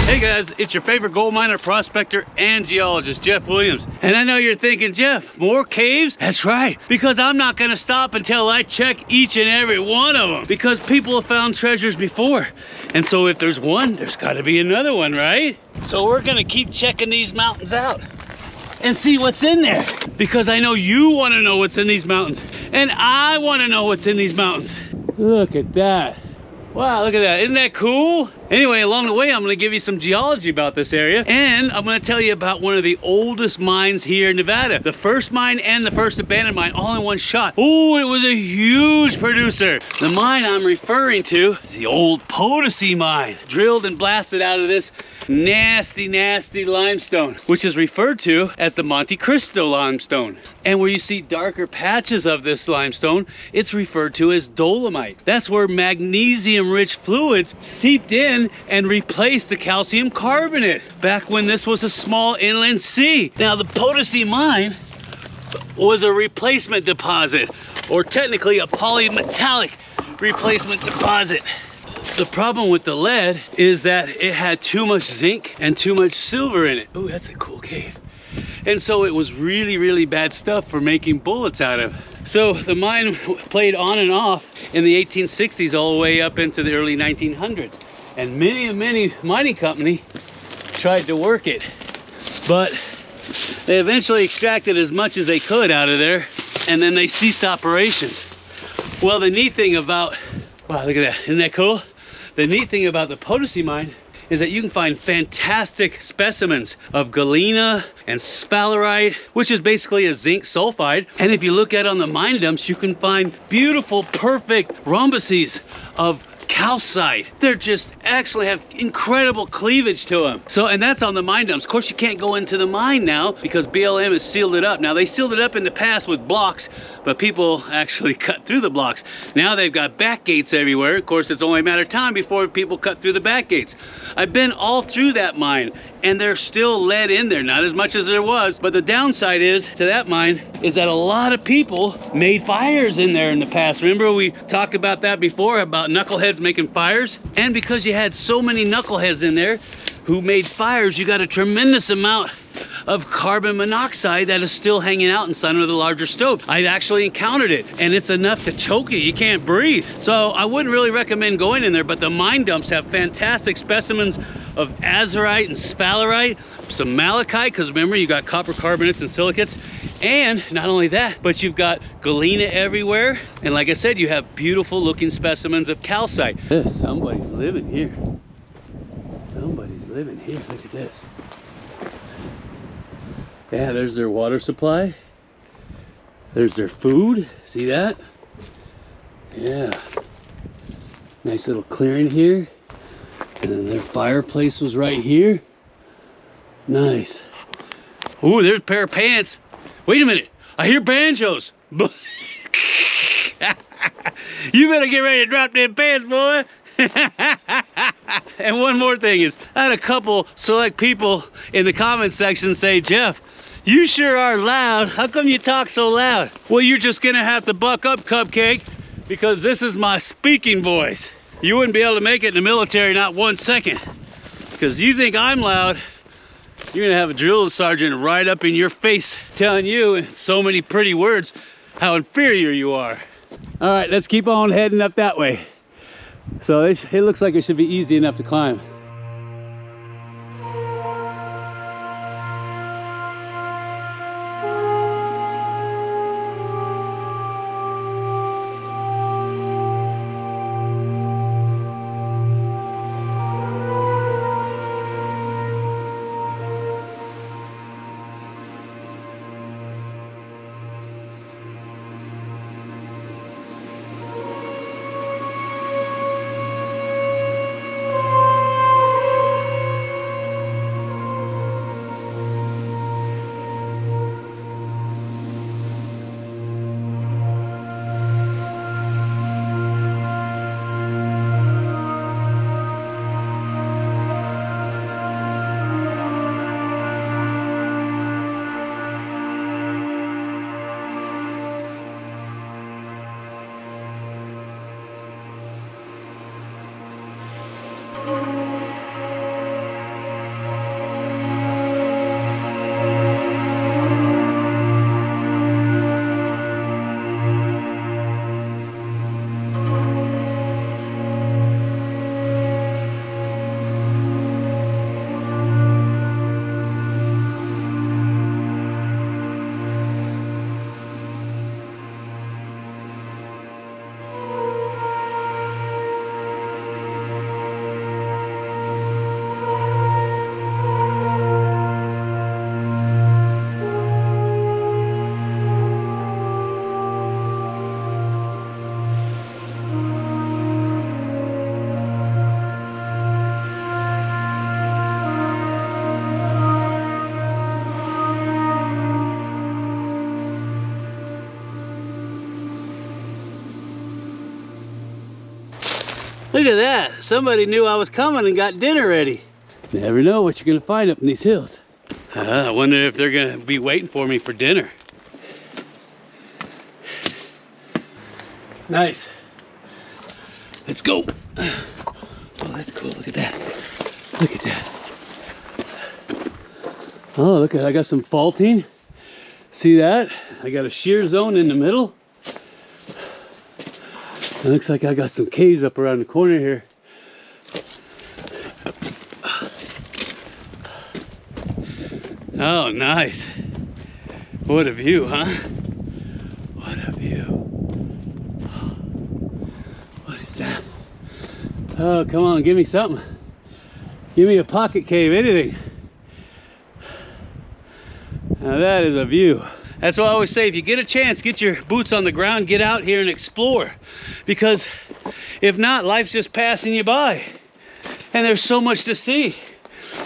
Hey guys, it's your favorite gold miner, prospector, and geologist, Jeff Williams. And I know you're thinking, Jeff, more caves? That's right, because I'm not gonna stop until I check each and every one of them. Because people have found treasures before. And so if there's one, there's gotta be another one, right? So we're gonna keep checking these mountains out and see what's in there. Because I know you wanna know what's in these mountains. And I wanna know what's in these mountains. Look at that. Wow, look at that. Isn't that cool? Anyway, along the way, I'm gonna give you some geology about this area, and I'm gonna tell you about one of the oldest mines here in Nevada. The first mine and the first abandoned mine all in one shot. Oh, it was a huge producer. The mine I'm referring to is the old Potosi mine, drilled and blasted out of this nasty, nasty limestone, which is referred to as the Monte Cristo limestone. And where you see darker patches of this limestone, it's referred to as dolomite. That's where magnesium-rich fluids seeped in and replaced the calcium carbonate back when this was a small inland sea. Now, the Potosi mine was a replacement deposit, or technically a polymetallic replacement deposit. The problem with the lead is that it had too much zinc and too much silver in it. Oh, that's a cool cave. And so it was really, really bad stuff for making bullets out of. So the mine played on and off in the 1860s all the way up into the early 1900s. And many mining company tried to work it. But they eventually extracted as much as they could out of there, and then they ceased operations. Well, the neat thing about, wow, look at that, isn't that cool? The neat thing about the Potosi mine is that you can find fantastic specimens of galena and sphalerite, which is basically a zinc sulfide. And if you look at on the mine dumps, you can find beautiful, perfect rhombuses of calcite. They're just excellent, have incredible cleavage to them. So, and that's on the mine dumps. Of course, you can't go into the mine now because BLM has sealed it up. Now, they sealed it up in the past with blocks, but people actually cut through the blocks. Now they've got back gates everywhere. Of course, it's only a matter of time before people cut through the back gates. I've been all through that mine, and there's still lead in there, not as much as there was. But the downside is to that mine is that a lot of people made fires in there in the past. Remember we talked about that before, about knuckleheads making fires? And because you had so many knuckleheads in there who made fires, you got a tremendous amount of carbon monoxide that is still hanging out inside of the larger stove. I actually encountered it, and it's enough to choke you. You can't breathe. So I wouldn't really recommend going in there, but the mine dumps have fantastic specimens of azurite and sphalerite, some malachite, because remember you got copper carbonates and silicates, and not only that, but you've got galena everywhere, and like I said, you have beautiful looking specimens of calcite. Somebody's living here. Somebody's living here. Look at this. Yeah, there's their water supply. There's their food. See that? Yeah. Nice little clearing here. And then their fireplace was right here. Nice. Ooh, there's a pair of pants. Wait a minute. I hear banjos. You better get ready to drop them pants, boy. And one more thing is, I had a couple select people in the comments section say, Jeff, you sure are loud. How come you talk so loud? Well, you're just gonna have to buck up, Cupcake, because this is my speaking voice. You wouldn't be able to make it in the military, not 1 second. Because you think I'm loud, you're gonna have a drill sergeant right up in your face telling you in so many pretty words how inferior you are. All right, let's keep on heading up that way. So it looks like it should be easy enough to climb. Look at that. Somebody knew I was coming and got dinner ready. Never know what you're gonna find up in these hills. I wonder if they're gonna be waiting for me for dinner. Nice. Let's go. Oh, that's cool. Look at that. Look at that. Oh, look at, I got some faulting. See that? I got a shear zone in the middle. It looks like I got some caves up around the corner here. Oh, nice. What a view, huh? What a view. What is that? Oh, come on, give me something. Give me a pocket cave, anything. Now that is a view. That's why I always say, if you get a chance, get your boots on the ground, get out here and explore. Because if not, life's just passing you by. And there's so much to see.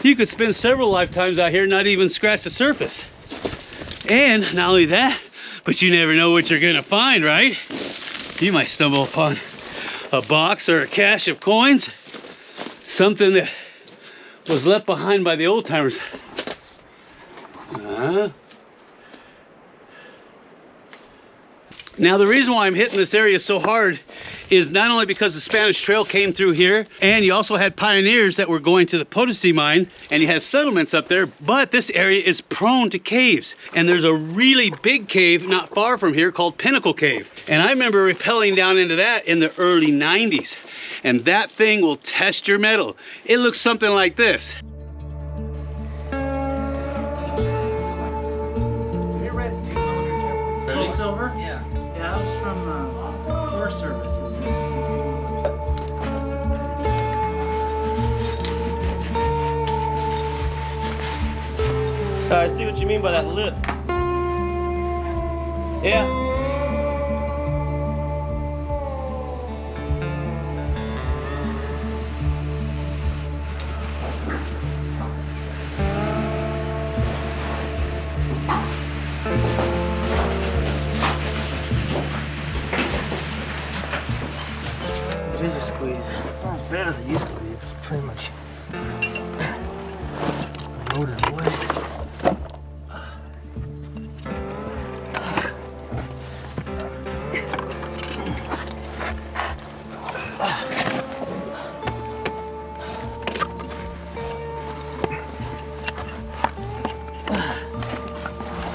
You could spend several lifetimes out here and not even scratch the surface. And not only that, but you never know what you're gonna find, right? You might stumble upon a box or a cache of coins. Something that was left behind by the old timers. Now the reason why I'm hitting this area so hard is not only because the Spanish Trail came through here, and you also had pioneers that were going to the Potosi mine, and you had settlements up there, but this area is prone to caves. And there's a really big cave not far from here called Pinnacle Cave. And I remember rappelling down into that in the early 90s. And that thing will test your mettle. It looks something like this. Silver? Yeah. Yeah, that was from Forest Service. I see what you mean by that lip. Yeah. It is a squeeze. It's not as bad as it used to be. It's pretty much loaded away.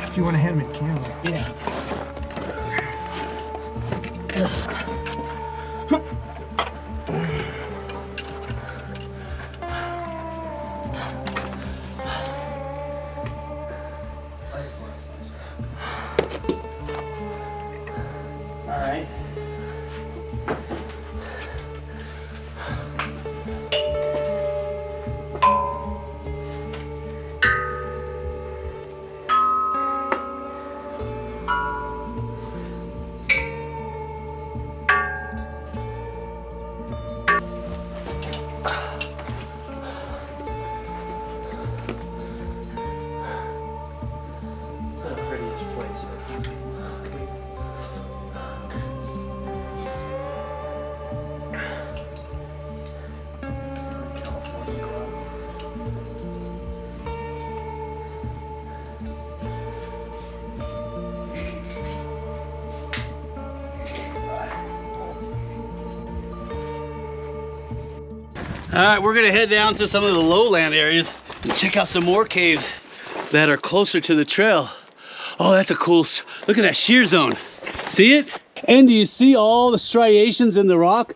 If you want to hand me the camera. Yeah. All right, we're gonna head down to some of the lowland areas and check out some more caves that are closer to the trail. Oh, that's a cool, look at that shear zone. See it? And do you see all the striations in the rock?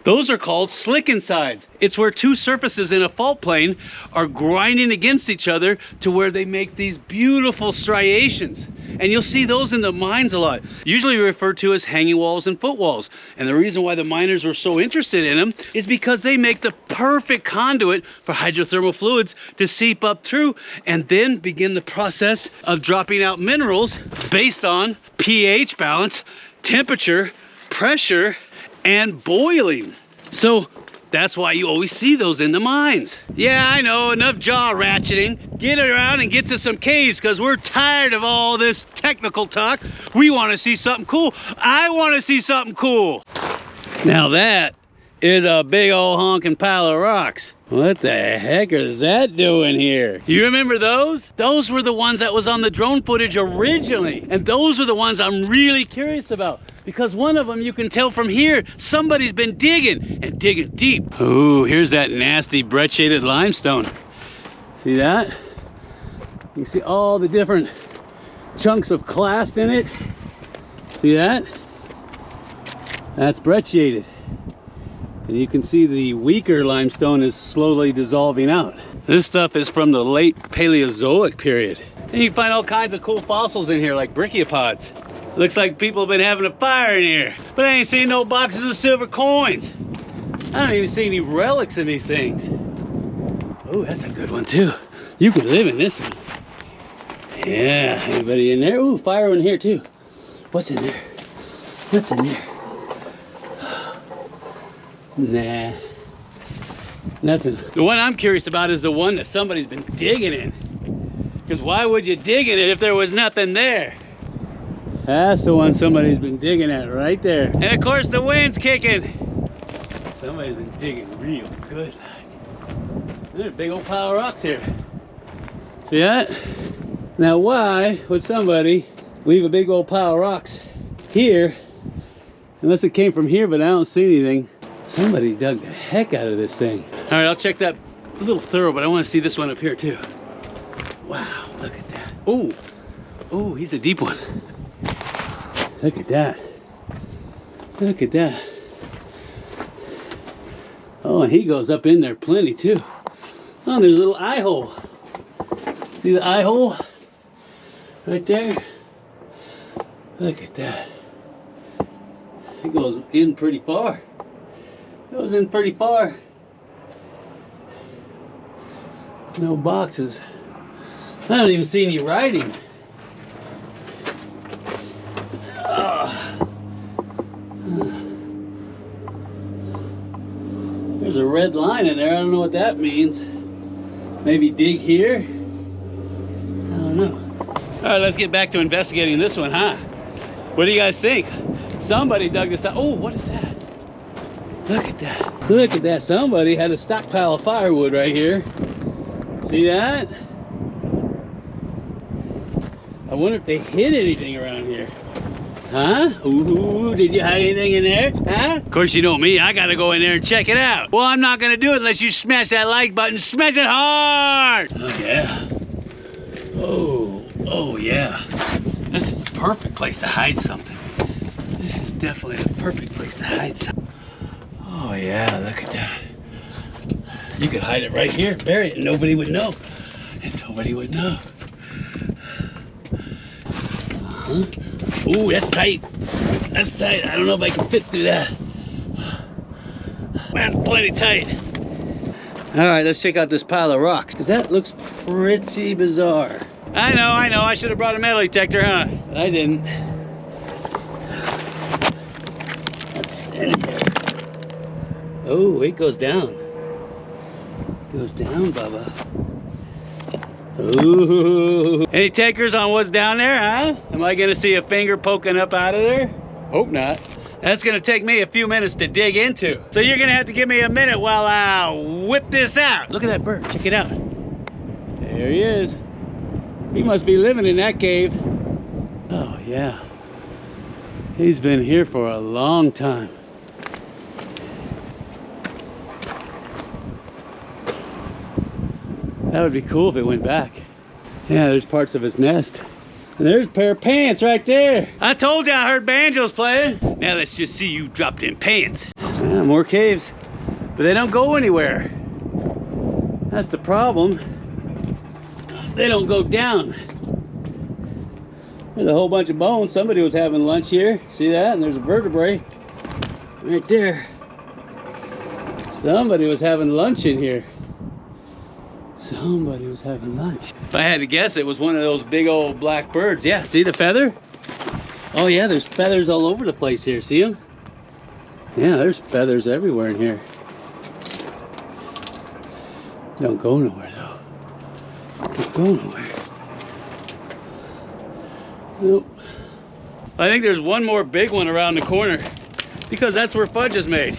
Those are called slickensides. It's where two surfaces in a fault plane are grinding against each other to where they make these beautiful striations. And you'll see those in the mines a lot. Usually referred to as hanging walls and footwalls. And the reason why the miners were so interested in them is because they make the perfect conduit for hydrothermal fluids to seep up through and then begin the process of dropping out minerals based on pH balance, temperature, pressure, and boiling. So that's why you always see those in the mines. Yeah, I know, enough jaw ratcheting. Get around and get to some caves because we're tired of all this technical talk. We want to see something cool. I want to see something cool. Now that is a big old honking pile of rocks. What the heck is that doing here? You remember those? Those were the ones that was on the drone footage originally. And those are the ones I'm really curious about. Because one of them, you can tell from here, somebody's been digging and digging deep. Ooh, here's that nasty brecciated limestone. See that? You see all the different chunks of clast in it. See that? That's brecciated. And you can see the weaker limestone is slowly dissolving out. This stuff is from the late Paleozoic period. And you can find all kinds of cool fossils in here, like brachiopods. Looks like people have been having a fire in here. But I ain't seen no boxes of silver coins. I don't even see any relics in these things. Oh, that's a good one too. You could live in this one. Yeah, anybody in there? Ooh, fire in here too. What's in there? What's in there? Nah, nothing. The one I'm curious about is the one that somebody's been digging in. Because why would you dig in it if there was nothing there? That's the one somebody's been digging at right there. And of course the wind's kicking. Somebody's been digging real good. There's a big old pile of rocks here. See that? Now why would somebody leave a big old pile of rocks here? Unless it came from here, but I don't see anything. Somebody dug the heck out of this thing. All right, I'll check that a little thorough, but I want to see this one up here too. Wow, look at that. Oh, oh, he's a deep one. Look at that. Look at that. Oh, and he goes up in there plenty too. Oh, there's a little eye hole. See the eye hole? Right there. Look at that. It goes in pretty far. Goes in pretty far. No boxes. I don't even see any writing. There's a red line in there. I don't know what that means. Maybe dig here? I don't know. All right, let's get back to investigating this one, huh? What do you guys think? Somebody dug this out. Oh, what is that? Look at that. Look at that. Somebody had a stockpile of firewood right here. See that? I wonder if they hid anything around here. Huh? Ooh, did you hide anything in there? Huh? Of course, you know me. I gotta go in there and check it out. Well, I'm not gonna do it unless you smash that like button. Smash it hard! Oh, yeah. Oh, yeah. This is a perfect place to hide something. This is definitely the perfect place to hide something. Oh yeah, look at that. You could hide it right here, bury it, and nobody would know. And nobody would know. Ooh, that's tight. That's tight. I don't know if I can fit through that. That's plenty tight. All right, let's check out this pile of rocks, because that looks pretty bizarre. I know. I should have brought a metal detector, huh? But I didn't. What's in here? Oh, it goes down. It goes down, Bubba. Ooh. Any takers on what's down there, huh? Am I gonna see a finger poking up out of there? Hope not. That's gonna take me a few minutes to dig into. So you're gonna have to give me a minute while I whip this out. Look at that bird, check it out. There he is. He must be living in that cave. Oh yeah. He's been here for a long time. That would be cool if it went back. Yeah, there's parts of his nest. And there's a pair of pants right there. I told you I heard banjos playing. Now let's just see you drop them pants. Yeah, more caves, but they don't go anywhere. That's the problem. They don't go down. There's a whole bunch of bones. Somebody was having lunch here. See that? And there's a vertebrae right there. Somebody was having lunch in here. Somebody was having lunch. If I had to guess, it was one of those big old black birds. Yeah, see the feather? Oh yeah, there's feathers all over the place here. See them? Yeah, there's feathers everywhere in here. Don't go nowhere though. Don't go nowhere. Nope. I think there's one more big one around the corner because that's where fudge is made.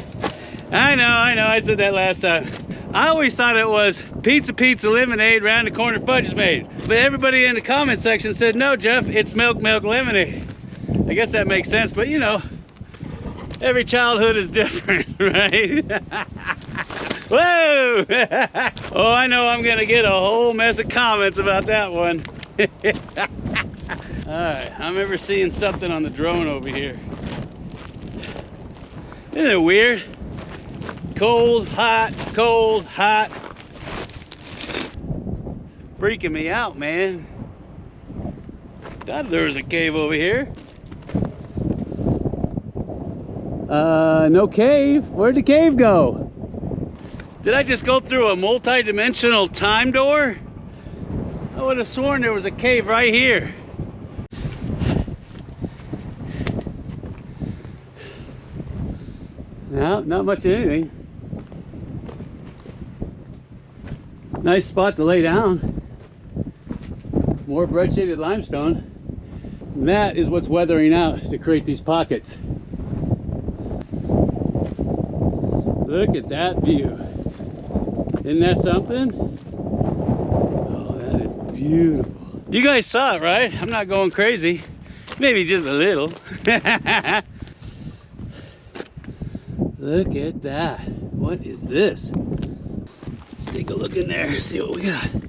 I know, I said that last time. I always thought it was pizza lemonade, round the corner fudge is made. But everybody in the comment section said, no, Jeff, it's milk lemonade. I guess that makes sense, but you know, every childhood is different, right? Whoa! Oh, I know I'm gonna get a whole mess of comments about that one. All right, I remember seeing something on the drone over here. Isn't it weird? Cold, hot, freaking me out, man. Thought there was a cave over here. No cave. Where'd the cave go? Did I just go through a multi-dimensional time door? I would have sworn there was a cave right here. No, not much of anything. Nice spot to lay down. More bread shaded limestone. And that is what's weathering out to create these pockets. Look at that view. Isn't that something? Oh, that is beautiful. You guys saw it, right? I'm not going crazy. Maybe just a little. Look at that. What is this? Let's take a look in there, see what we got. All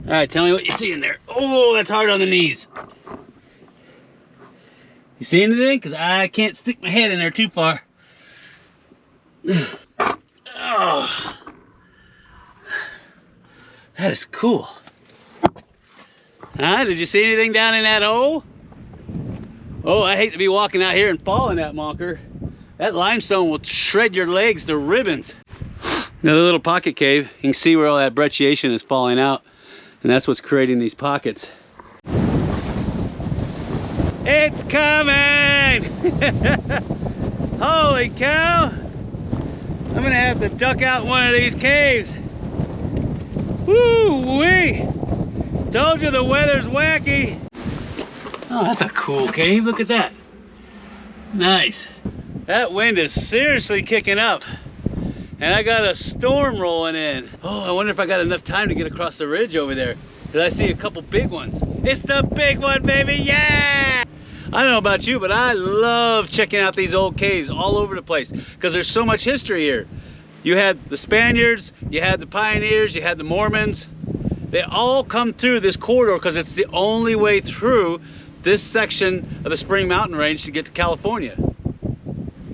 right, tell me what you see in there. Oh, that's hard on the knees. You see anything? Because I can't stick my head in there too far. Oh, that is cool. Huh? Did you see anything down in that hole? Oh, I hate to be walking out here and fall in that monker. That limestone will shred your legs to ribbons. Another little pocket cave. You can see where all that brecciation is falling out, and that's what's creating these pockets. It's coming! Holy cow! I'm gonna have to duck out one of these caves. Woo-wee! Told you the weather's wacky. Oh, that's a cool cave. Look at that. Nice. That wind is seriously kicking up. And I got a storm rolling in. Oh, I wonder if I got enough time to get across the ridge over there. Did I see a couple big ones? It's the big one, baby, yeah! I don't know about you, but I love checking out these old caves all over the place because there's so much history here. You had the Spaniards, you had the pioneers, you had the Mormons. They all come through this corridor because it's the only way through this section of the Spring Mountain Range to get to California.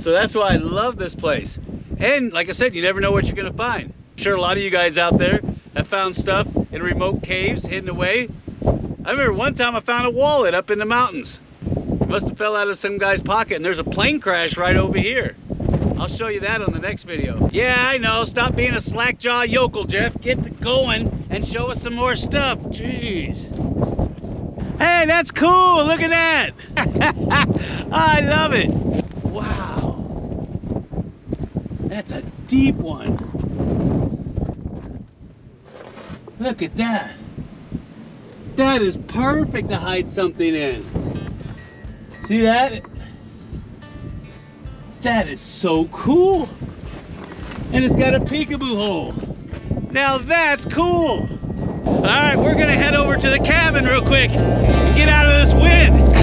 So that's why I love this place. And like I said, you never know what you're gonna find. I'm sure a lot of you guys out there have found stuff in remote caves hidden away. I remember one time I found a wallet up in the mountains. It must have fell out of some guy's pocket, and there's a plane crash right over here. I'll show you that on the next video. Yeah, I know, stop being a slack-jaw yokel, Jeff. Get going and show us some more stuff. Jeez. Hey, that's cool, look at that. I love it. Wow. That's a deep one. Look at that. That is perfect to hide something in. See that? That is so cool. And it's got a peekaboo hole. Now that's cool. All right, we're gonna head over to the cabin real quick and get out of this wind.